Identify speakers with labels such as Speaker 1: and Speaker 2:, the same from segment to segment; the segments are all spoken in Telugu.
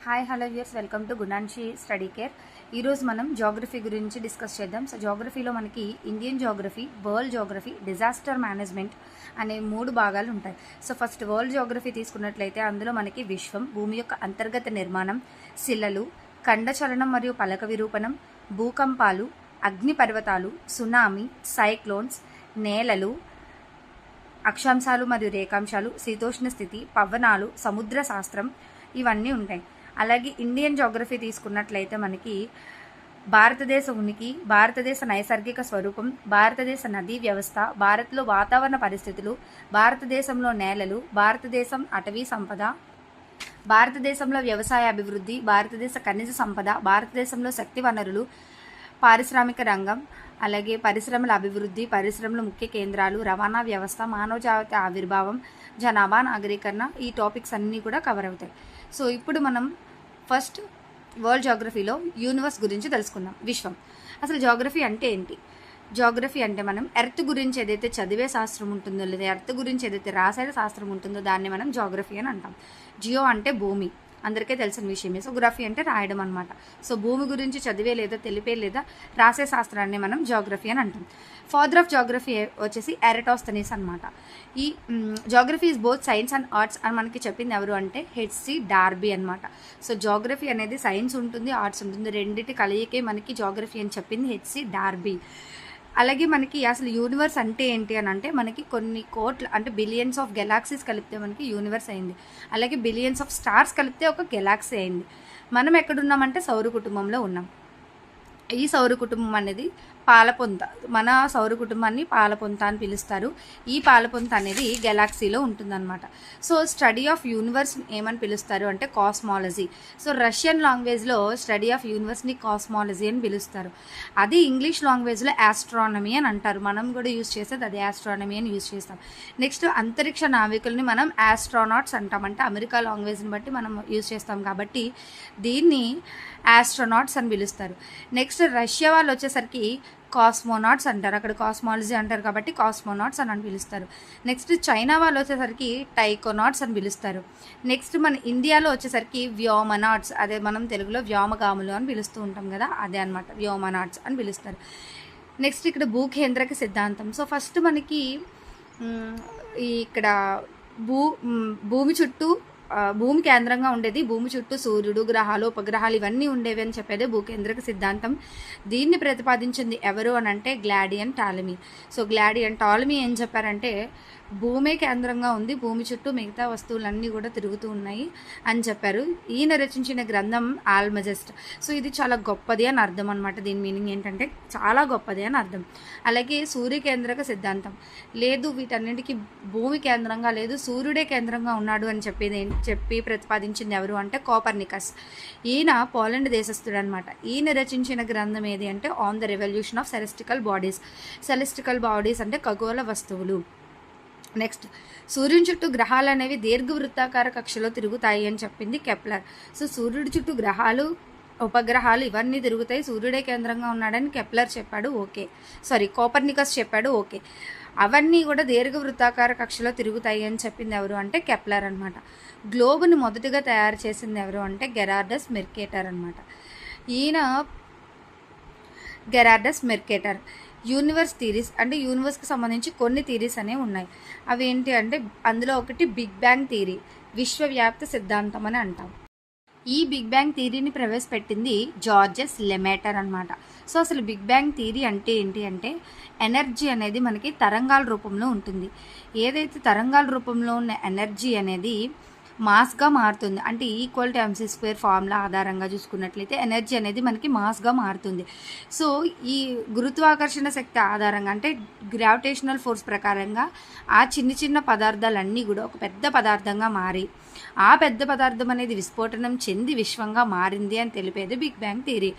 Speaker 1: Hi hello viewers, welcome to Gunanshi study care. ఈరోజు మనం జాగ్రఫీ గురించి డిస్కస్ చేద్దాం. సో జాగ్రఫీలో మనకి Indian geography, world geography, disaster management అనే 3 భాగాలు ఉంటాయి. సో ఫస్ట్ వరల్డ్ జాగ్రఫీ తీసుకున్నట్లయితే అందులో మనకి విశ్వం, భూమి యొక్క అంతర్గత నిర్మాణం, శిలలు, ఖండచలనం మరియు పలక విరూపణం, భూకంపాలు, అగ్నిపర్వతాలు, సునామీ, సైక్లోన్స్, నేలలు, అక్షాంశాలు మరియు రేఖాంశాలు, శీతోష్ణ స్థితి, పవనాలు, సముద్ర శాస్త్రం ఇవన్నీ ఉంటాయి. అలాగే ఇండియన్ జాగ్రఫీ తీసుకున్నట్లయితే మనకి భారతదేశ ఉనికి, భారతదేశ నైసర్గిక స్వరూపం, భారతదేశ నదీ వ్యవస్థ, భారత్లో వాతావరణ పరిస్థితులు, భారతదేశంలో నేలలు, భారతదేశం అటవీ సంపద, భారతదేశంలో వ్యవసాయ అభివృద్ధి, భారతదేశ ఖనిజ సంపద, భారతదేశంలో శక్తి వనరులు, పారిశ్రామిక రంగం, అలాగే పరిశ్రమల అభివృద్ధి, పరిశ్రమల ముఖ్య కేంద్రాలు, రవాణా వ్యవస్థ, మానవ జాతి ఆవిర్భావం, జనాభా, నాగరీకరణ, ఈ టాపిక్స్ అన్నీ కూడా కవర్ అవుతాయి. సో ఇప్పుడు మనం ఫస్ట్ వరల్డ్ జాగ్రఫీలో యూనివర్స్ గురించి తెలుసుకుందాం. విశ్వం. అసలు జాగ్రఫీ అంటే ఏంటి? జాగ్రఫీ అంటే మనం ఎర్త్ గురించి ఏదైతే చదివే శాస్త్రం ఉంటుందో, లేదా ఎర్త్ గురించి ఏదైతే రాసే శాస్త్రం ఉంటుందో దాన్ని మనం జాగ్రఫీ అని అంటాం. జియో అంటే భూమి, అందరికీ తెలిసిన విషయమే. సో గ్రఫీ అంటే రాయడం అనమాట. సో భూమి గురించి చదివే లేదా తెలిపే లేదా రాసే శాస్త్రాన్ని మనం జాగ్రఫీ అని అంటాం. ఫాదర్ ఆఫ్ జాగ్రఫీ వచ్చేసి ఎరటోస్థెనీస్ అనమాట. ఈ geography is both science and arts అని మనకి చెప్పింది ఎవరు అంటే హెచ్సి డార్బీ అనమాట. సో జాగ్రఫీ అనేది సైన్స్ ఉంటుంది, ఆర్ట్స్ ఉంటుంది, రెండింటి కలయికే మనకి జాగ్రఫీ అని చెప్పింది హెచ్సి డార్బీ. అలాగే మనకి అసలు యూనివర్స్ అంటే ఏంటి అని అంటే మనకి కొన్ని కోట్ల అంటే బిలియన్స్ ఆఫ్ గెలాక్సీస్ కలిపితే మనకి యూనివర్స్ అయింది. అలాగే బిలియన్స్ ఆఫ్ స్టార్స్ కలిపితే ఒక గెలాక్సీ అయింది. మనం ఎక్కడున్నామంటే సౌర కుటుంబంలో ఉన్నాం. ఈ సౌర కుటుంబం అనేది పాలపొంత, మన సౌర కుటుంబాన్ని పాలపొంత అని పిలుస్తారు. ఈ పాలపొంత అనేది గెలాక్సీలో ఉంటుందన్నమాట. సో స్టడీ ఆఫ్ యూనివర్స్ ఏమని పిలుస్తారు అంటే కాస్మాలజీ. సో రష్యన్ లాంగ్వేజ్లో స్టడీ ఆఫ్ యూనివర్స్ని కాస్మాలజీ అని పిలుస్తారు. అది ఇంగ్లీష్ లాంగ్వేజ్లో ఆస్ట్రానమీ అని అంటారు. మనం కూడా యూజ్ చేసేది అదే ఆస్ట్రానమీ అని యూజ్ చేస్తాం. నెక్స్ట్ అంతరిక్ష నావికుల్ని మనం ఆస్ట్రోనాట్స్ అంటాం. అంటే అమెరికా లాంగ్వేజ్ని బట్టి మనం యూజ్ చేస్తాం కాబట్టి దీన్ని ఆస్ట్రోనాట్స్ అని పిలుస్తారు. నెక్స్ట్ రష్యా వాళ్ళు వచ్చేసరికి కాస్మోనాట్స్ అంటారు. అక్కడ కాస్మాలజీ అంటారు కాబట్టి కాస్మోనాట్స్ అని పిలుస్తారు. నెక్స్ట్ చైనా వాళ్ళు వచ్చేసరికి టైకోనాట్స్ అని పిలుస్తారు. నెక్స్ట్ మన ఇండియాలో వచ్చేసరికి వ్యోమనాట్స్, అదే మనం తెలుగులో వ్యోమగాములు అని పిలుస్తూ ఉంటాం కదా, అదే అనమాట వ్యోమనాట్స్ అని పిలుస్తారు. నెక్స్ట్ ఇక్కడ భూకేంద్రక సిద్ధాంతం. సో ఫస్ట్ మనకి ఇక్కడ భూమి చుట్టూ భూమి కేంద్రంగా ఉండేది, భూమి చుట్టూ సూర్యుడు, గ్రహాలు, ఉపగ్రహాలు ఇవన్నీ ఉండేవి అని చెప్పేది భూకేంద్రక సిద్ధాంతం. దీన్ని ప్రతిపాదించింది ఎవరు అని అంటే గ్లాడియన్ టాలమీ. సో గ్లాడియన్ టాలమీ ఏం చెప్పారంటే భూమే కేంద్రంగా ఉంది, భూమి చుట్టూ మిగతా వస్తువులన్నీ కూడా తిరుగుతూ ఉన్నాయి అని చెప్పారు. ఈయన రచించిన గ్రంథం ఆల్మజెస్ట్. సో ఇది చాలా గొప్పది అని అర్థం అనమాట. దీని మీనింగ్ ఏంటంటే చాలా గొప్పది అని అర్థం. అలాగే సూర్య కేంద్రక సిద్ధాంతం. లేదు, వీటన్నిటికీ భూమి కేంద్రంగా లేదు, సూర్యుడే కేంద్రంగా ఉన్నాడు అని చెప్పి ప్రతిపాదించింది ఎవరు అంటే కోపర్నికస్. ఈయన పోలాండ్ దేశస్థుడు అనమాట. ఈయన రచించిన గ్రంథం ఏది అంటే on the revolution of సెలెస్టికల్ bodies. సెలెస్టికల్ bodies అంటే ఖగోళ వస్తువులు. నెక్స్ట్ సూర్యుని చుట్టూ గ్రహాలు అనేవి దీర్ఘవృత్తాకార కక్షలో తిరుగుతాయి అని చెప్పింది కెప్లర్. సో సూర్యుడి చుట్టూ గ్రహాలు, ఉపగ్రహాలు ఇవన్నీ తిరుగుతాయి, సూర్యుడే కేంద్రంగా ఉన్నాడని కెప్లర్ చెప్పాడు, ఓకే. కోపర్నికస్ చెప్పాడు, ఓకే. అవన్నీ కూడా దీర్ఘవృత్తాకార కక్షలో తిరుగుతాయి అని చెప్పింది ఎవరు అంటే కెప్లర్ అనమాట. గ్లోబుని మొదటిగా తయారు చేసింది ఎవరు అంటే గెరార్డస్ మెర్కేటర్ అనమాట. ఈయన గెరార్డస్ మెర్కేటర్. యూనివర్స్ థీరీస్ అంటే యూనివర్స్కి సంబంధించి కొన్ని థీరీస్ అనేవి ఉన్నాయి. అవి ఏంటి అంటే అందులో ఒకటి బిగ్ బ్యాంగ్ థీరీ, విశ్వవ్యాప్త సిద్ధాంతం అని అంటాం. ఈ బిగ్ బ్యాంగ్ థీరీని ప్రవేశపెట్టింది జార్జెస్ లెమేటర్ అనమాట. సో అసలు బిగ్ బ్యాంగ్ థీరీ అంటే ఏంటి అంటే ఎనర్జీ అనేది మనకి తరంగాల రూపంలో ఉంటుంది. ఏదైతే తరంగాల రూపంలో ఉన్న ఎనర్జీ అనేది మాస్గా మారుతుంది. అంటే equal to MC square formula ఆధారంగా చూసుకున్నట్లయితే ఎనర్జీ అనేది మనకి మాస్గా మారుతుంది. సో ఈ గురుత్వాకర్షణ శక్తి ఆధారంగా అంటే గ్రావిటేషనల్ ఫోర్స్ ప్రకారంగా ఆ చిన్న చిన్న పదార్థాలన్నీ కూడా ఒక పెద్ద పదార్థంగా మారి ఆ పెద్ద పదార్థం అనేది విస్ఫోటనం చెంది విశ్వంగా మారింది అని తెలిపేది బిగ్ బ్యాంగ్ థియరీ.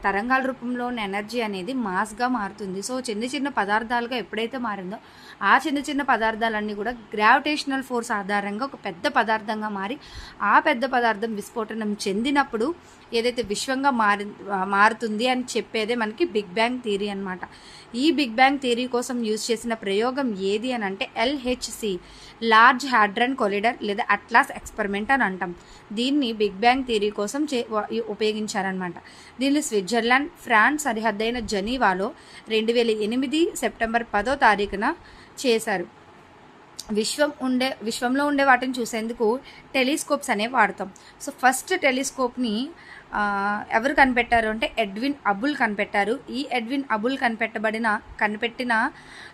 Speaker 1: తరంగాల రూపంలో ఉన్న ఎనర్జీ అనేది మాస్గా మారుతుంది. సో చిన్న చిన్న పదార్థాలుగా ఎప్పుడైతే మారిందో ఆ చిన్న చిన్న పదార్థాలన్నీ కూడా గ్రావిటేషనల్ ఫోర్స్ ఆధారంగా ఒక పెద్ద పదార్థంగా మారి ఆ పెద్ద పదార్థం విస్ఫోటనం చెందినప్పుడు ఏదైతే విశ్వంగా మారుతుంది అని చెప్పేదే మనకి బిగ్ బ్యాంగ్ థియరీ అనమాట. ఈ బిగ్ బ్యాంగ్ థియరీ కోసం యూజ్ చేసిన ప్రయోగం ఏది అని అంటే LHC, లార్జ్ హ్యాడ్రన్ కొలిడర్ లేదా అట్లాస్ ఎక్స్పెరిమెంట్ అని అంటాం. దీన్ని బిగ్ బ్యాంగ్ థియరీ కోసం ఉపయోగించారనమాట. దీన్ని స్విట్జర్లాండ్, ఫ్రాన్స్ సరిహద్దైన జనీవాలో 2008 సెప్టెంబర్ 10 చేశారు. విశ్వంలో ఉండే వాటిని చూసేందుకు టెలిస్కోప్స్ అనేవి వాడతాం. సో ఫస్ట్ టెలిస్కోప్ని ఎవరు కనిపెట్టారు అంటే ఎడ్విన్ అబుల్ కనిపెట్టారు. ఈ ఎడ్విన్ అబుల్ కనిపెట్టిన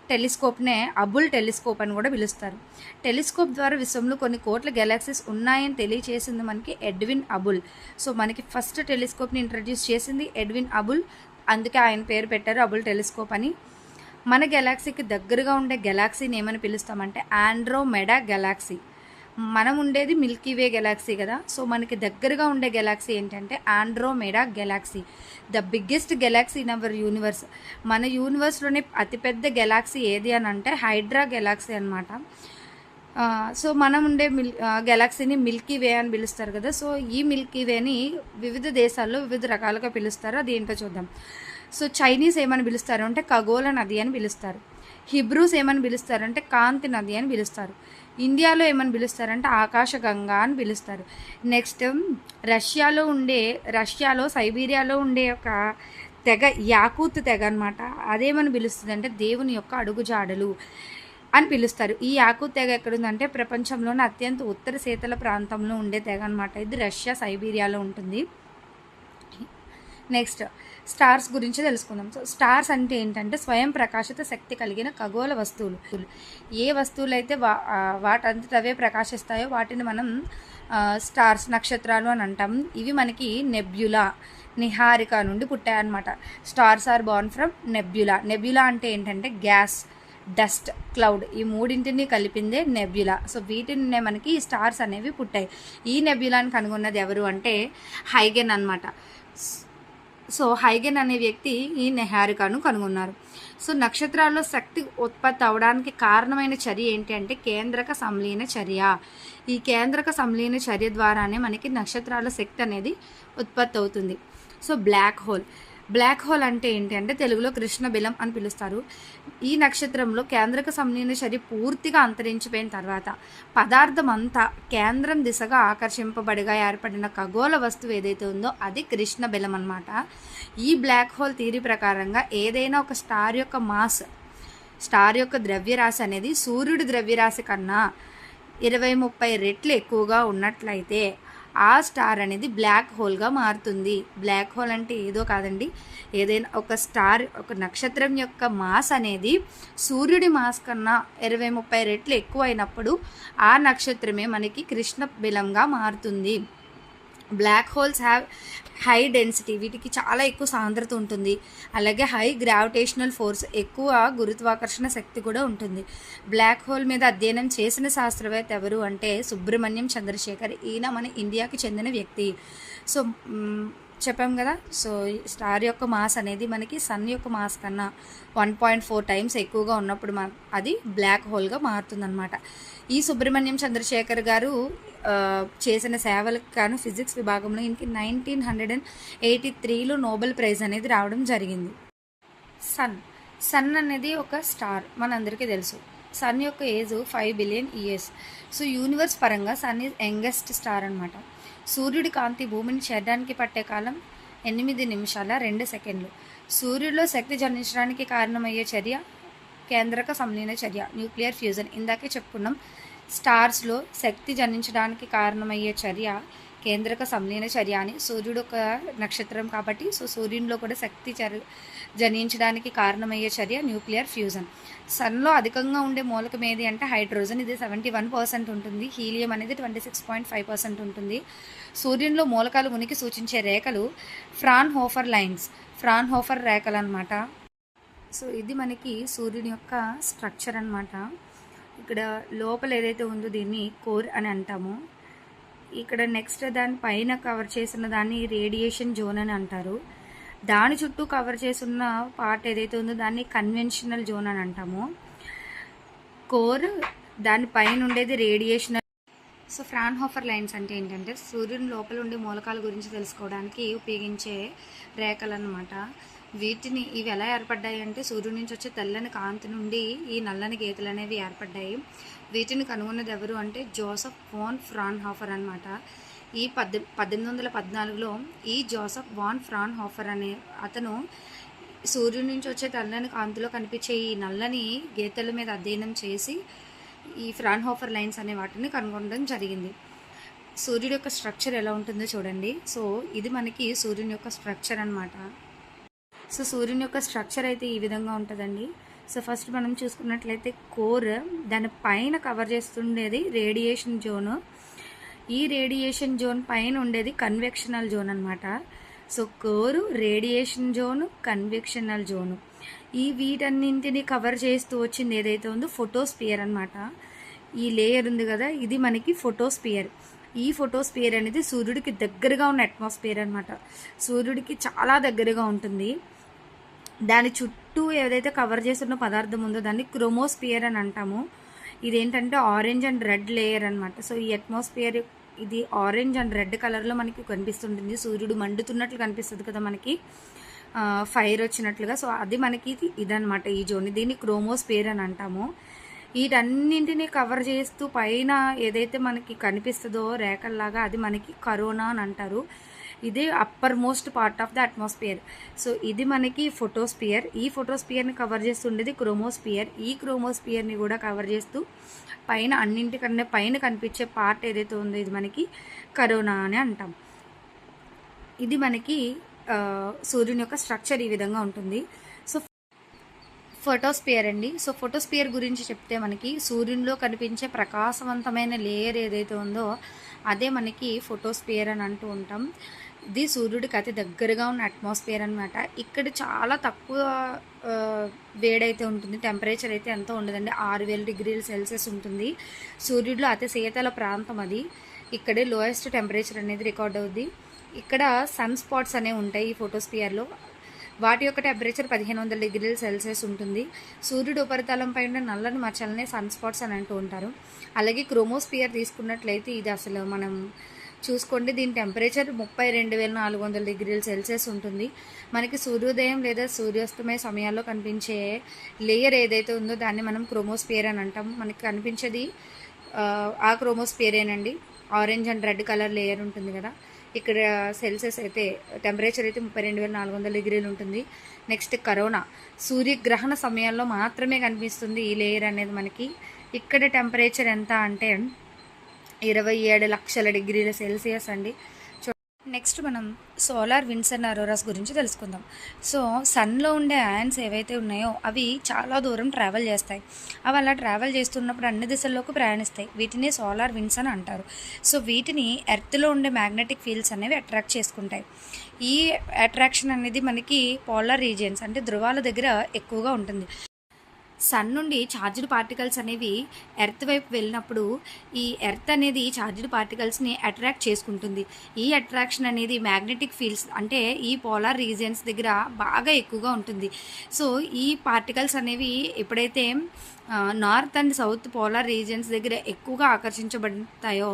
Speaker 1: టెలిస్కోప్నే అబుల్ టెలిస్కోప్ అని కూడా పిలుస్తారు. టెలిస్కోప్ ద్వారా విశ్వంలో కొన్ని కోట్ల గెలాక్సీస్ ఉన్నాయని తెలియచేసింది మనకి ఎడ్విన్ అబుల్. సో మనకి ఫస్ట్ టెలిస్కోప్ని ఇంట్రడ్యూస్ చేసింది ఎడ్విన్ అబుల్, అందుకే ఆయన పేరు పెట్టారు అబుల్ టెలిస్కోప్ అని. మన గెలాక్సీకి దగ్గరగా ఉండే గెలాక్సీని ఏమని పిలుస్తామంటే ఆండ్రోమెడా గెలాక్సీ. మనం ఉండేది మిల్కీవే గెలాక్సీ కదా. సో మనకి దగ్గరగా ఉండే గెలాక్సీ ఏంటంటే Andromeda Galaxy, the biggest Galaxy in our universe. మన యూనివర్స్లోనే అతిపెద్ద గెలాక్సీ ఏది అని అంటే హైడ్రా గెలాక్సీ అనమాట. సో మనం ఉండే గెలాక్సీని మిల్కీ వే అని పిలుస్తారు కదా. సో ఈ మిల్కీ వేని వివిధ దేశాల్లో వివిధ రకాలుగా పిలుస్తారు. అది ఏంటో చూద్దాం. సో చైనీస్ ఏమని పిలుస్తారు అంటే ఖగోళ నది అని పిలుస్తారు. హిబ్రూస్ ఏమని పిలుస్తారంటే కాంతి నది అని పిలుస్తారు. ఇండియాలో ఏమని పిలుస్తారంటే ఆకాశగంగా అని పిలుస్తారు. నెక్స్ట్ రష్యాలో సైబీరియాలో ఉండే ఒక తెగ యాకూత్ తెగ అనమాట. అదేమని పిలుస్తుంది అంటే దేవుని యొక్క అడుగుజాడలు అని పిలుస్తారు. ఈ యాకూత్ తెగ ఎక్కడుందంటే ప్రపంచంలోనే అత్యంత ఉత్తర శీతల ప్రాంతంలో ఉండే తెగ అనమాట. ఇది రష్యా సైబీరియాలో ఉంటుంది. నెక్స్ట్ స్టార్స్ గురించి తెలుసుకుందాం. సో స్టార్స్ అంటే ఏంటంటే స్వయం ప్రకాశిత శక్తి కలిగిన ఖగోళ వస్తువులు. ఏ వస్తువులు అయితే వాటంతట అవే ప్రకాశిస్తాయో వాటిని మనం స్టార్స్, నక్షత్రాలు అని అంటాం. ఇవి మనకి నెబ్యులా, నిహారిక నుండి పుట్టాయన్నమాట. Stars are born from nebula. Nebula అంటే ఏంటంటే గ్యాస్, డస్ట్, క్లౌడ్, ఈ మూడింటిని కలిపిందే నెబ్యులా. సో వీటి నుండే మనకి ఈ స్టార్స్ అనేవి పుట్టాయి. ఈ నెబ్యులాని కనుగొన్నది ఎవరు అంటే హైగెన్ అనమాట. సో హైగెన్ అనే వ్యక్తి ఈ నిహారికను కనుగొన్నారు. సో నక్షత్రాల్లో శక్తి ఉత్పత్తి అవడానికి కారణమైన చర్య ఏంటి అంటే కేంద్రక సంలీన చర్య. ఈ కేంద్రక సంలీన చర్య ద్వారానే మనకి నక్షత్రాల శక్తి అనేది ఉత్పత్తి అవుతుంది. సో బ్లాక్ హోల్ అంటే ఏంటి అంటే తెలుగులో కృష్ణ బిలం అని పిలుస్తారు. ఈ నక్షత్రంలో కేంద్రక సంలీన చర్య పూర్తిగా అంతరించిపోయిన తర్వాత పదార్థం అంతా కేంద్రం దిశగా ఆకర్షింపబడిగా ఏర్పడిన ఖగోళ వస్తువు ఏదైతే ఉందో అది కృష్ణ బిలం అన్నమాట. ఈ బ్లాక్ హోల్ థియరీ ప్రకారంగా ఏదైనా ఒక స్టార్ యొక్క ద్రవ్యరాశి అనేది సూర్యుడి ద్రవ్యరాశి కన్నా 20-30 రెట్లు ఎక్కువగా ఉన్నట్లయితే ఆ స్టార్ అనేది బ్లాక్ హోల్గా మారుతుంది. బ్లాక్ హోల్ అంటే ఏదో కాదండి, ఏదైనా ఒక నక్షత్రం యొక్క మాస్ అనేది సూర్యుడి మాస్ కన్నా 20-30 రెట్లు ఎక్కువ అయినప్పుడు ఆ నక్షత్రమే మనకి కృష్ణ బిలంగా మారుతుంది. Black holes have high density, వీటికి చాలా ఎక్కువ సాంద్రత ఉంటుంది. అలాగే హై గ్రావిటేషనల్ ఫోర్స్, ఎక్కువ గురుత్వాకర్షణ శక్తి కూడా ఉంటుంది. బ్లాక్ హోల్ మీద అధ్యయనం చేసిన శాస్త్రవేత్త ఎవరు అంటే సుబ్రహ్మణ్యం చంద్రశేఖర్. ఈయన మన ఇండియాకి చెందిన వ్యక్తి. సో చెప్పాం కదా. సో స్టార్ యొక్క మాస్ అనేది మనకి సన్ యొక్క మాస్ కన్నా 1.4 టైమ్స్ ఎక్కువగా ఉన్నప్పుడు అది బ్లాక్ హోల్గా మారుతుందన్నమాట. ఈ సుబ్రహ్మణ్యం చంద్రశేఖర్ గారు చేసిన సేవలకు గాను ఫిజిక్స్ విభాగంలో ఈయనకి 1983లో నోబెల్ ప్రైజ్ అనేది రావడం జరిగింది. సన్ అనేది ఒక స్టార్, మనందరికీ తెలుసు. సన్ యొక్క age 5 billion years. So universe పరంగా సన్ ఈజ్ యంగెస్ట్ స్టార్ అనమాట. సూర్యుడి కాంతి భూమిని చేరడానికి పట్టే కాలం 8 నిమిషాల 2 సెకండ్లు. సూర్యుడిలో శక్తి జనించడానికి కారణమయ్యే చర్య కేంద్రక సంలీన చర్య, న్యూక్లియర్ ఫ్యూజన్. ఇందాకే చెప్పుకున్నాం, స్టార్స్లో శక్తి జనించడానికి కారణమయ్యే చర్య కేంద్రక సంలీన చర్య అని. సూర్యుడు ఒక నక్షత్రం కాబట్టి సో సూర్యునిలో కూడా శక్తి జనించడానికి కారణమయ్యే చర్య న్యూక్లియర్ ఫ్యూజన్. సన్లో అధికంగా ఉండే మూలకం ఏది అంటే హైడ్రోజన్, ఇది 71% ఉంటుంది. హీలియం అనేది 26.5% ఉంటుంది. సూర్యునిలో మూలకాలు ఉనికి సూచించే రేఖలు ఫ్రాన్హోఫర్ రేఖలు అనమాట. సో ఇది మనకి సూర్యుని యొక్క స్ట్రక్చర్ అనమాట. ఇక్కడ లోపల ఏదైతే ఉందో దీన్ని కోర్ అని అంటాము. ఇక్కడ నెక్స్ట్ దాని పైన కవర్ చేసిన దాన్ని రేడియేషన్ జోన్ అని అంటారు. దాని చుట్టూ కవర్ చేస్తున్న పార్ట్ ఏదైతే ఉందో దాన్ని కన్వెన్షనల్ జోన్ అని అంటాము. కోర్, దాని పైన ఉండేది రేడియేషనల్. సో ఫ్రాన్హోఫర్ లైన్స్ అంటే ఏంటంటే సూర్యుని లోపల ఉండే మూలకాల గురించి తెలుసుకోవడానికి ఉపయోగించే రేఖలు అన్నమాట. ఇవి ఎలా ఏర్పడ్డాయి అంటే సూర్యుడి నుంచి వచ్చే తెల్లని కాంతి నుండి ఈ నల్లని గీతలు అనేవి ఏర్పడ్డాయి. వీటిని కనుగొన్నది ఎవరు అంటే జోసెఫ్ వాన్ ఫ్రాన్హాఫర్ అనమాట. ఈ 1814లో ఈ జోసెఫ్ వాన్ ఫ్రాన్హాఫర్ అనే అతను సూర్యుడి నుంచి వచ్చే తెల్లని కాంతిలో కనిపించే ఈ నల్లని గీతల మీద అధ్యయనం చేసి ఈ ఫ్రాన్హాఫర్ లైన్స్ అనే వాటిని కనుగొనడం జరిగింది. సూర్యుడి యొక్క స్ట్రక్చర్ ఎలా ఉంటుందో చూడండి. సో ఇది మనకి సూర్యుని యొక్క స్ట్రక్చర్ అనమాట. సో సూర్యుని యొక్క స్ట్రక్చర్ అయితే ఈ విధంగా ఉంటుందండి. సో ఫస్ట్ మనం చూసుకున్నట్లయితే కోర్, దాని పైన కవర్ చేస్తుండేది రేడియేషన్ జోను. ఈ రేడియేషన్ జోన్ పైన ఉండేది కన్వెక్షనల్ జోన్ అనమాట. సో కోరు, రేడియేషన్ జోను, కన్వెక్షనల్ జోను, ఈ వీటన్నింటిని కవర్ చేస్తూ వచ్చింది ఏదైతే ఉందో ఫోటోస్పియర్ అనమాట. ఈ లేయర్ ఉంది కదా, ఇది మనకి ఫోటోస్పియర్. ఈ ఫోటోస్పియర్ అనేది సూర్యుడికి దగ్గరగా ఉన్న అట్మాస్ఫియర్ అనమాట. సూర్యుడికి చాలా దగ్గరగా ఉంటుంది. దాని చుట్టూ ఏదైతే కవర్ చేస్తున్న పదార్థం ఉందో దాన్ని క్రోమోస్పియర్ అని అంటాము. ఇదేంటంటే ఆరెంజ్ అండ్ రెడ్ లేయర్ అనమాట. సో ఈ అట్మాస్ఫియర్ ఇది ఆరెంజ్ అండ్ రెడ్ కలర్లో మనకి కనిపిస్తుంటుంది. సూర్యుడు మండుతున్నట్లు కనిపిస్తుంది కదా మనకి, ఫైర్ వచ్చినట్లుగా. సో అది మనకి ఇదనమాట ఈ జోన్. దీన్ని క్రోమోస్పియర్ అని అంటాము. వీటన్నింటినీ కవర్ చేస్తూ పైన ఏదైతే మనకి కనిపిస్తుందో రేఖల్లాగా అది మనకి కరోనా అని అంటారు. ఇది upper most part of the atmosphere. So ఇది మనకి ఫోటోస్పియర్. ఈ ఫోటోస్పియర్ని కవర్ చేస్తుండేది క్రోమోస్పియర్. ఈ క్రోమోస్పియర్ని కూడా కవర్ చేస్తూ పైన అన్నింటికన్నా పైన కనిపించే పార్ట్ ఏదైతే ఉందో ఇది మనకి కరోనా అని అంటాం. ఇది మనకి సూర్యుని యొక్క స్ట్రక్చర్ ఈ విధంగా ఉంటుంది. సో ఫోటోస్పియర్ అండి. సో ఫోటోస్పియర్ గురించి చెప్తే మనకి సూర్యునిలో కనిపించే ప్రకాశవంతమైన లేయర్ ఏదైతే ఉందో అదే మనకి ఫోటోస్పియర్ అని అంటూ ఉంటాం. ఇది సూర్యుడికి అతి దగ్గరగా ఉన్న అట్మాస్ఫియర్ అనమాట. ఇక్కడ చాలా తక్కువ వేడైతే ఉంటుంది. టెంపరేచర్ అయితే ఎంతో ఉండదండి, 6000 డిగ్రీల సెల్సియస్ ఉంటుంది. సూర్యుడిలో అతి శీతల ప్రాంతం అది. ఇక్కడే లోయెస్ట్ టెంపరేచర్ అనేది రికార్డ్ అవుద్ది. ఇక్కడ సన్ స్పాట్స్ అనేవి ఉంటాయి ఈ ఫోటోస్పియర్లో. వాటి యొక్క టెంపరేచర్ 1500 డిగ్రీల సెల్సియస్ ఉంటుంది. సూర్యుడు ఉపరితలం పైన నల్లని మచ్చలనే సన్ స్పాట్స్ అని అంటూ ఉంటారు. అలాగే క్రోమోస్పియర్ తీసుకున్నట్లయితే ఇది అసలు మనం చూసుకోండి, దీని టెంపరేచర్ 32,400 డిగ్రీల సెల్సియస్ ఉంటుంది. మనకి సూర్యోదయం లేదా సూర్యాస్తమయ సమయాల్లో కనిపించే లేయర్ ఏదైతే ఉందో దాన్ని మనం క్రోమోస్పియర్ అని అంటాం. మనకి కనిపించేది ఆ క్రోమోస్పియరేనండి. Orange and red colour layer ఉంటుంది కదా, ఇక్కడ సెల్సియస్ అయితే టెంపరేచర్ అయితే 32,400 డిగ్రీలు ఉంటుంది. నెక్స్ట్ కరోనా, సూర్యగ్రహణ సమయాల్లో మాత్రమే కనిపిస్తుంది ఈ లేయర్ అనేది మనకి. ఇక్కడ టెంపరేచర్ ఎంత అంటే 27 లక్షల డిగ్రీల సెల్సియస్ అండి. నెక్స్ట్ మనం సోలార్ విండ్స్ అండ్ అరోరాస్ గురించి తెలుసుకుందాం. సో సన్లో ఉండే అయాన్స్ ఏవైతే ఉన్నాయో అవి చాలా దూరం ట్రావెల్ చేస్తాయి. అవి అలా ట్రావెల్ చేస్తున్నప్పుడు అన్ని దిశల్లోకి ప్రయాణిస్తాయి. వీటిని సోలార్ విండ్స్ అని అంటారు. సో వీటిని ఎర్త్లో ఉండే మ్యాగ్నెటిక్ ఫీల్డ్స్ అనేవి అట్రాక్ట్ చేసుకుంటాయి. ఈ అట్రాక్షన్ అనేది మనకి పోలార్ రీజియన్స్ అంటే ధృవాల దగ్గర ఎక్కువగా ఉంటుంది. సన్ నుండి ఛార్జ్డ్ పార్టికల్స్ అనేవి ఎర్త్ వైపు వెళ్ళినప్పుడు ఈ ఎర్త్ అనేది ఛార్జ్డ్ పార్టికల్స్ని అట్రాక్ట్ చేసుకుంటుంది. ఈ అట్రాక్షన్ అనేది మ్యాగ్నెటిక్ ఫీల్డ్స్ అంటే ఈ పోలార్ రీజియన్స్ దగ్గర బాగా ఎక్కువగా ఉంటుంది. సో ఈ పార్టికల్స్ అనేవి ఎప్పుడైతే north and south polar regions దగ్గర ఎక్కువగా ఆకర్షించబడతాయో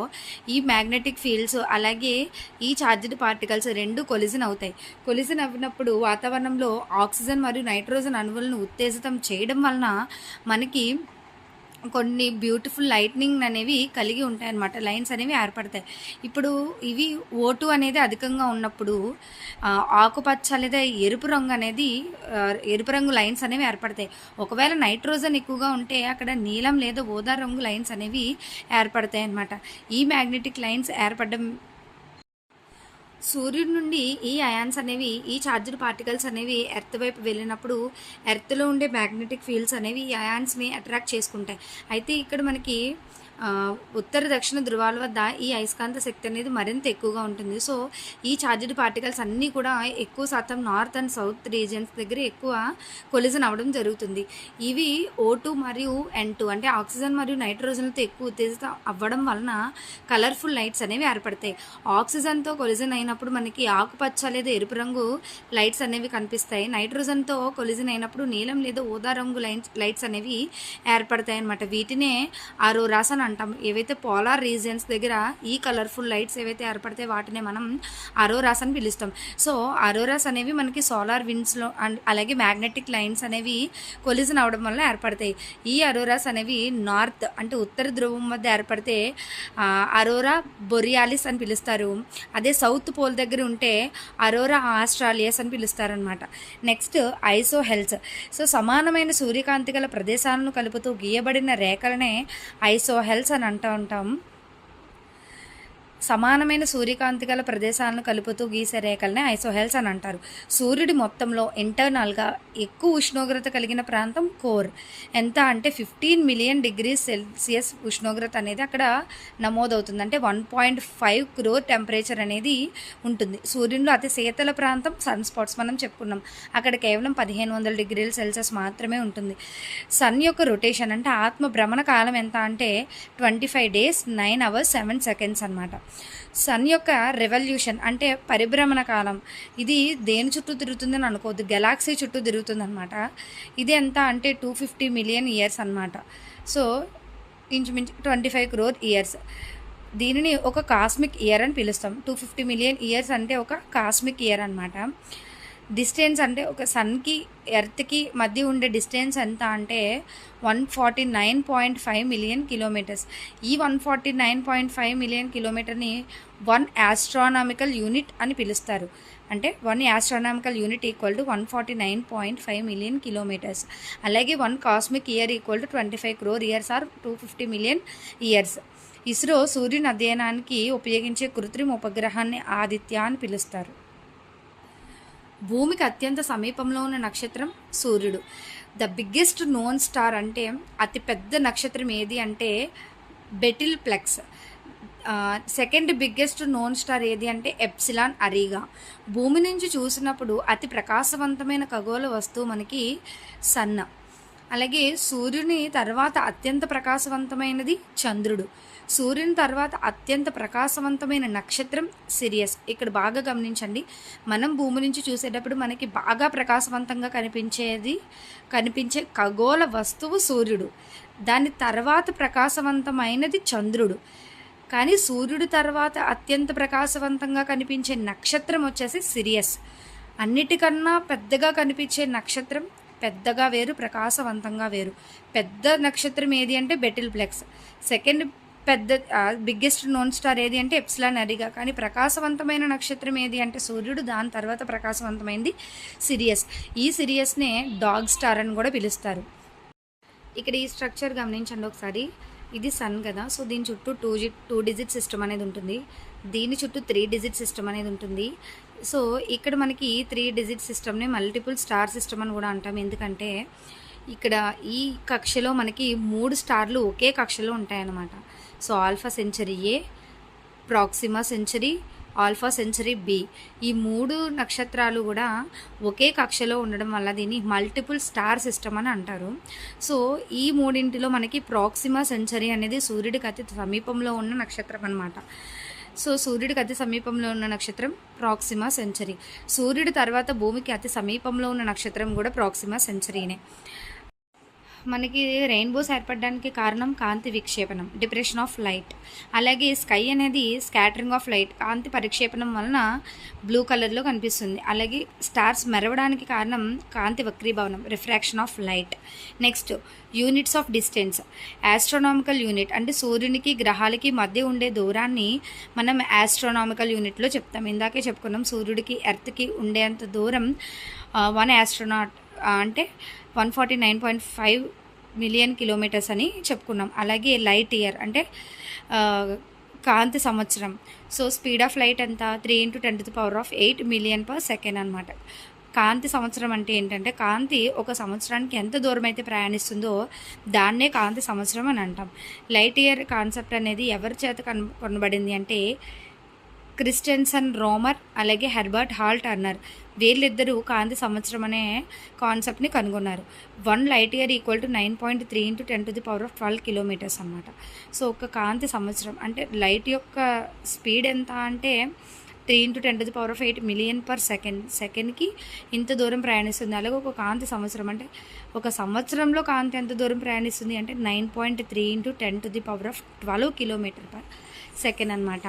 Speaker 1: ఈ మ్యాగ్నెటిక్ ఫీల్డ్స్ అలాగే ఈ ఛార్జ్డ్ పార్టికల్స్ రెండు కొలిజన్ అవుతాయి. కొలిజన్ అవ్వినప్పుడు వాతావరణంలో ఆక్సిజన్ మరియు నైట్రోజన్ అణువులను ఉత్తేజితం చేయడం వలన మనకి కొన్ని బ్యూటిఫుల్ లైట్నింగ్ అనేవి కలిగి ఉంటాయి అన్నమాట. లైన్స్ అనేవి ఏర్పడతాయి. ఇప్పుడు ఇవి O2 అనేది అధికంగా ఉన్నప్పుడు ఆకుపచ్చ లేదా ఎరుపు రంగు అనేది ఎరుపు రంగు లైన్స్ అనేవి ఏర్పడతాయి. ఒకవేళ నైట్రోజన్ ఎక్కువగా ఉంటే అక్కడ నీలం లేదా ఊదా రంగు లైన్స్ అనేవి ఏర్పడతాయి అన్నమాట. ఈ మ్యాగ్నెటిక్ లైన్స్ ఏర్పడడం సూర్యుడి నుండి ఈ అయాన్స్ అనేవి ఈ ఛార్జ్డ్ పార్టికల్స్ అనేవి ఎర్త్ వైపు వెళ్ళినప్పుడు ఎర్త్లో ఉండే మ్యాగ్నెటిక్ ఫీల్డ్స్ అనేవి ఈ అయాన్స్ని అట్రాక్ట్ చేసుకుంటాయి. అయితే ఇక్కడ మనకి ఉత్తర దక్షిణ ధృవాల వద్ద ఈ అయస్కాంత శక్తి అనేది మరింత ఎక్కువగా ఉంటుంది. సో ఈ ఛార్జ్డ్ పార్టికల్స్ అన్నీ కూడా ఎక్కువ శాతం నార్త్ అండ్ సౌత్ రీజియన్స్ దగ్గర ఎక్కువ కొలిజన్ అవ్వడం జరుగుతుంది. ఇవి O2 మరియు N2 అంటే ఆక్సిజన్ మరియు నైట్రోజన్లతో ఎక్కువ ఉత్తేజితం అవ్వడం వలన కలర్ఫుల్ లైట్స్ అనేవి ఏర్పడతాయి. ఆక్సిజన్తో కొలిజన్ అయినప్పుడు మనకి ఆకుపచ్చ లేదా ఎరుపు రంగు లైట్స్ అనేవి కనిపిస్తాయి. నైట్రోజన్తో కొలిజన్ అయినప్పుడు నీలం లేదా ఊదా రంగు లైట్స్ అనేవి ఏర్పడతాయి అన్నమాట. వీటినే ఆరోరాస్ అని అంటాం. ఏవైతే పోలార్ రీజియన్స్ దగ్గర ఈ కలర్ఫుల్ లైట్స్ ఏవైతే ఏర్పడితే వాటిని మనం అరోరాస్ అని పిలుస్తాం. సో అరోరాస్ అనేవి మనకి సోలార్ విండ్స్లో అండ్ అలాగే మ్యాగ్నెటిక్ లైన్స్ అనేవి కొలిజన్ అవడం వల్ల ఏర్పడతాయి. ఈ అరోరాస్ అనేవి నార్త్ అంటే ఉత్తర ధ్రువం వద్ద ఏర్పడితే అరోరా బొరియాలిస్ అని పిలుస్తారు. అదే సౌత్ పోల్ దగ్గర ఉంటే అరోరా ఆస్ట్రాలియస్ అని పిలుస్తారనమాట. నెక్స్ట్ ఐసోహెల్స్. సో సమానమైన సూర్యకాంతి గల ప్రదేశాలను కలుపుతూ గీయబడిన రేఖలనే ఐసోహెల్స్ అని అంటూ ఉంటాం. సమానమైన సూర్యకాంతి గల ప్రదేశాలను కలుపుతూ గీసే రేఖలనే ఐసోహెల్స్ అని అంటారు. సూర్యుడి మొత్తంలో ఇంటర్నల్గా ఎక్కువ ఉష్ణోగ్రత కలిగిన ప్రాంతం కోర్. ఎంత అంటే 15 మిలియన్ డిగ్రీస్ సెల్సియస్ ఉష్ణోగ్రత అనేది అక్కడ నమోదవుతుంది. అంటే 1.5 క్రోర్ టెంపరేచర్ అనేది ఉంటుంది. సూర్యునిలో అతి శీతల ప్రాంతం సన్ స్పాట్స్ మనం చెప్పుకున్నాం. అక్కడ కేవలం 1500 డిగ్రీల సెల్సియస్ మాత్రమే ఉంటుంది. సన్ యొక్క రొటేషన్ అంటే ఆత్మ భ్రమణ కాలం ఎంత అంటే 25 days 9 hours 7 seconds అనమాట. సన్ యొక్క రెవల్యూషన్ అంటే పరిభ్రమణ కాలం, ఇది దేని చుట్టూ తిరుగుతుందని అనుకోవద్దు, గెలాక్సీ చుట్టూ తిరుగుతుంది అనమాట. ఇది ఎంత అంటే 250 మిలియన్ ఇయర్స్ అనమాట. సో ఇంచుమించు 25 crore ఇయర్స్. దీనిని ఒక కాస్మిక్ ఇయర్ అని పిలుస్తాం. 250 మిలియన్ ఇయర్స్ అంటే ఒక కాస్మిక్ ఇయర్ అనమాట. డిస్టెన్స్ అంటే ఒక సన్కి ఎర్త్కి మధ్య ఉండే డిస్టెన్స్ ఎంత అంటే 149.5 మిలియన్ కిలోమీటర్స్. ఈ 149.5 మిలియన్ కిలోమీటర్ని 1 ఆస్ట్రానామికల్ యూనిట్ అని పిలుస్తారు. అంటే 1 astronomical unit equal to 149.5 million kilometres. అలాగే 1 cosmic year equal to 25 crore years or 250 million years. ISRO సూర్యుని అధ్యయనానికి ఉపయోగించే కృత్రిమ ఉపగ్రహాన్ని ఆదిత్య అని పిలుస్తారు. భూమికి అత్యంత సమీపంలో ఉన్న నక్షత్రం సూర్యుడు. ద బిగ్గెస్ట్ నోన్ స్టార్ అంటే అతిపెద్ద నక్షత్రం ఏది అంటే బెటిల్ ప్లెక్స్. సెకండ్ బిగ్గెస్ట్ నోన్ స్టార్ ఏది అంటే ఎప్సిలాన్ అరీగా. భూమి నుంచి చూసినప్పుడు అతి ప్రకాశవంతమైన ఖగోళ వస్తువు మనకి సన్. అలాగే సూర్యుని తర్వాత అత్యంత ప్రకాశవంతమైనది చంద్రుడు. సూర్యుని తర్వాత అత్యంత ప్రకాశవంతమైన నక్షత్రం సిరియస్. ఇక్కడ బాగా గమనించండి, మనం భూమి నుంచి చూసేటప్పుడు మనకి బాగా ప్రకాశవంతంగా కనిపించే ఖగోళ వస్తువు సూర్యుడు. దాని తర్వాత ప్రకాశవంతమైనది చంద్రుడు. కానీ సూర్యుడి తర్వాత అత్యంత ప్రకాశవంతంగా కనిపించే నక్షత్రం వచ్చేసి సిరియస్. అన్నిటికన్నా పెద్దగా కనిపించే నక్షత్రం పెద్దగా వేరు, ప్రకాశవంతంగా వేరు. పెద్ద నక్షత్రం ఏది అంటే బెటిల్ ప్లెక్స్. సెకండ్ బిగ్గెస్ట్ నోన్ స్టార్ ఏది అంటే ఎప్సిలాన్ అరీగా. కానీ ప్రకాశవంతమైన నక్షత్రం ఏది అంటే సూర్యుడు. దాని తర్వాత ప్రకాశవంతమైనది సిరియస్. ఈ సిరియస్నే డాగ్ స్టార్ అని కూడా పిలుస్తారు. ఇక్కడ ఈ స్ట్రక్చర్ గమనించండి ఒకసారి. ఇది సన్ కదా, సో దీని చుట్టూ 2 digit సిస్టమ్ అనేది ఉంటుంది. దీని చుట్టూ 3 digit సిస్టమ్ అనేది ఉంటుంది. సో ఇక్కడ మనకి 3 digit సిస్టమ్ని మల్టిపుల్ స్టార్ సిస్టమ్ అని కూడా అంటాం. ఎందుకంటే ఇక్కడ ఈ కక్షలో మనకి 3 స్టార్లు ఒకే కక్షలో ఉంటాయన్నమాట. So alpha centauri A, proxima centauri, alpha centauri B, ఈ 3 నక్షత్రాలు కూడా ఒకే కక్షలో ఉండడం వల్ల దీన్ని మల్టిపుల్ స్టార్ సిస్టమ్ అని అంటారు. సో ఈ మూడింటిలో మనకి ప్రాక్సిమా సెంచరీ అనేది సూర్యుడికి అతి సమీపంలో ఉన్న నక్షత్రం అనమాట. సో సూర్యుడికి అతి సమీపంలో ఉన్న నక్షత్రం ప్రాక్సిమా సెంచరీ. సూర్యుడి తర్వాత భూమికి అతి సమీపంలో ఉన్న నక్షత్రం కూడా ప్రాక్సిమా సెంచరీనే. మనకి రెయిన్బోస్ ఏర్పడడానికి కారణం కాంతి విక్షేపణం, డిప్రెషన్ ఆఫ్ లైట్. అలాగే స్కై అనేది స్కాటరింగ్ ఆఫ్ లైట్, కాంతి పరిక్షేపణం వలన బ్లూ కలర్లో కనిపిస్తుంది. అలాగే స్టార్స్ మెరవడానికి కారణం కాంతి వక్రీభవనం, refraction of light. Next units of distance. Astronomical unit అంటే సూర్యునికి గ్రహాలకి మధ్య ఉండే దూరాన్ని మనం ఆస్ట్రోనామికల్ యూనిట్లో చెప్తాం. ఇందాకే చెప్పుకున్నాం, సూర్యుడికి ఎర్త్కి ఉండేంత దూరం 1 ఆస్ట్రోనాట్ అంటే 149.5 మిలియన్ కిలోమీటర్స్ అని చెప్పుకున్నాం. అలాగే లైట్ ఇయర్ అంటే కాంతి సంవత్సరం. సో స్పీడ్ ఆఫ్ లైట్ ఎంత 3 × 10⁸ మిలియన్ పర్ సెకండ్ అనమాట. కాంతి సంవత్సరం అంటే ఏంటంటే కాంతి ఒక సంవత్సరానికి ఎంత దూరం అయితే ప్రయాణిస్తుందో దాన్నే కాంతి సంవత్సరం అని అంటాం. లైట్ ఇయర్ కాన్సెప్ట్ అనేది ఎవరి చేత కనుగొనబడింది అంటే క్రిస్టెన్సన్ రోమర్ అలాగే హెర్బర్ట్ హాల్ టర్నర్. వీళ్ళిద్దరూ కాంతి సంవత్సరం అనే కాన్సెప్ట్ని కనుగొన్నారు. 1 light year equal to 9.3 × 10⁻12 kilometres అనమాట. సో ఒక కాంతి సంవత్సరం అంటే లైట్ యొక్క స్పీడ్ ఎంత అంటే 3 × 10⁸ మిలియన్ పర్ సెకండ్. సెకండ్కి ఇంత దూరం ప్రయాణిస్తుంది. అలాగే ఒక కాంతి సంవత్సరం అంటే ఒక సంవత్సరంలో కాంతి ఎంత దూరం ప్రయాణిస్తుంది అంటే 9.3 × 10⁻12 కిలోమీటర్ పర్ సెకండ్ అనమాట.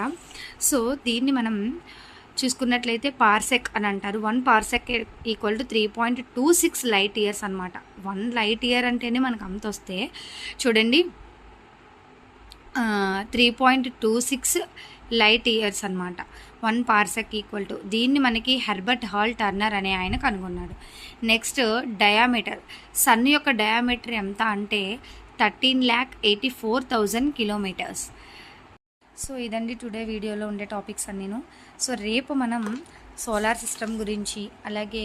Speaker 1: సో దీన్ని మనం చూసుకున్నట్లయితే పార్సెక్ అని అంటారు. 1 parsec equal to 3.26 light years అనమాట. 1 లైట్ ఇయర్ అంటేనే మనకు అంత వస్తే చూడండి 3.26 లైట్ ఇయర్స్ అనమాట. 1 పార్సెక్ ఈక్వల్ టు, దీన్ని మనకి హెర్బర్ట్ హాల్ టర్నర్ అనే ఆయన కనుగొన్నాడు. Next diameter. సన్ యొక్క డయామీటర్ ఎంత అంటే 13,84,000 కిలోమీటర్స్. సో ఇదండి టుడే వీడియోలో ఉండే టాపిక్స్ అన్నీను. సో రేపు మనం సోలార్ సిస్టమ్ గురించి, అలాగే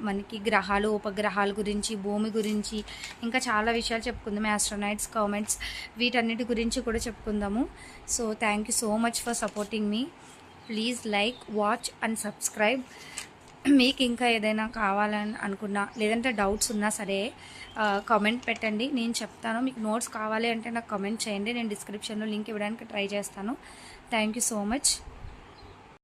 Speaker 1: మనకి గ్రహాలు, ఉపగ్రహాల గురించి, భూమి గురించి ఇంకా చాలా విషయాలు చెప్పుకుందాం. ఆస్ట్రోనాట్స్, కామెట్స్, వీటన్నిటి గురించి కూడా చెప్పుకుందాము. So thank you so much for supporting me. Please like, watch and subscribe. మీకు ఇంకా ఏదైనా కావాలని అనుకున్నా, లేదంటే డౌట్స్ ఉన్నా సరే కామెంట్ పెట్టండి, నేను చెప్తాను. మీకు నోట్స్ కావాలి అంటే నాకు కామెంట్ చేయండి, నేను డిస్క్రిప్షన్లో లింక్ ఇవ్వడానికి ట్రై చేస్తాను. Thank you so much.